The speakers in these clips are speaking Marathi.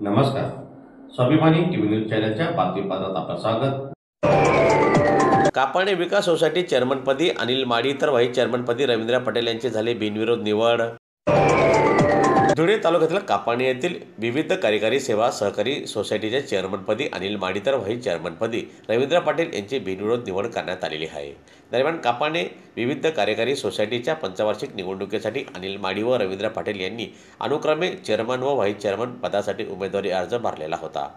नमस्कार. स्वाभिमानी टीव्ही न्यूज चॅनलच्या बातमीपत्रात आपलं स्वागत. कापाणे विकास सोसायटी चेअरमनपदी अनिल माडी तर व्हाईस चेअरमनपदी रवींद्र पटेल यांची झाली बिनविरोध निवड. धुळे तालुक्यातील कापाणे येथील विविध कार्यकारी सेवा सहकारी सोसायटीच्या चेअरमनपदी अनिल माडी तर व्हाईस चेअरमनपदी रवींद्र पाटील यांची बिनविरोध निवड करण्यात आलेली आहे. दरम्यान कापाणे विविध कार्यकारी सोसायटीच्या पंचवार्षिक निवडणुकीसाठी अनिल माडी व रवींद्र पाटील यांनी अनुक्रमे चेअरमन व व्हाईस चेअरमन पदासाठी उमेदवारी अर्ज भरलेला होता.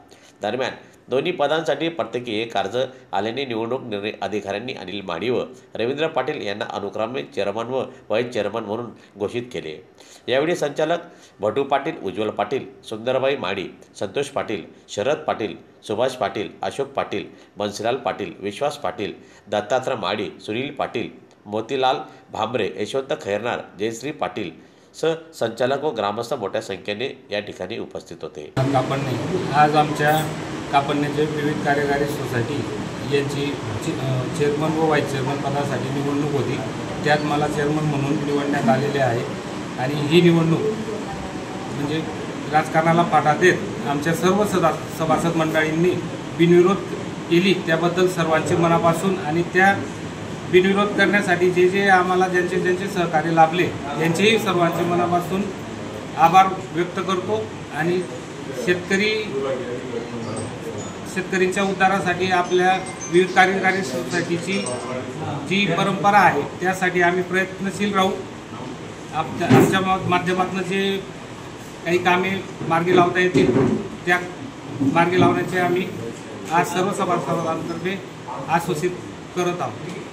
दरम्यान दोन्ही पदांसाठी प्रत्येकी एक अर्ज आल्याने निवडणूक निर्णय अधिकाऱ्यांनी अनिल माडी व रवींद्र पाटील यांना अनुक्रमे चेअरमन व व्हाईस चेअरमन म्हणून घोषित केले. यावेळी संचालक भटू पाटील, उज्ज्वल पाटील, सुंदरबाई माडी, संतोष पाटील, शरद पाटील, सुभाष पाटील, अशोक पाटील, बन्सीलाल पाटील, विश्वास पाटील, दत्तात्रय माडी, सुनील पाटील, मोतीलाल भांबरे, यशवंत खैरनार, जयश्री पाटील सह संचालक व ग्रामस्थ मोठ्या संख्येने या ठिकाणी उपस्थित होते. कापडणे आज आमच्या कापडणेचे विविध कार्यकारी सोसायटी यांची चेअरमन व व्हाईस चेअरमन पदासाठी निवडणूक होती. त्यात मला चेअरमन म्हणून निवडण्यात आलेले आहे आणि ही निवडणूक म्हणजे राजकारणाला फाटा देत आमच्या सर्व सभासद मंडळींनी बिनविरोध केली. त्याबद्दल सर्वांचे मनापासून आणि त्या बिनविरोध करण्यासाठी जे आम्हाला ज्यांचे सहकार्य लाभले यांचेही सर्वांचे मनापासून आभार व्यक्त करतो. आणि शेतकरींच्या उद्धारासाठी आपल्या विविध कार्यकारी सोसायटीची जी परंपरा आहे त्यासाठी आम्ही प्रयत्नशील राहू. आमच्या माध्यमातून जे काही कामे मार्गी लावता येतील त्या मार्गी लावण्याचे आम्ही आज सर्व सभासदांतर्फे आश्वासित करत आहोत.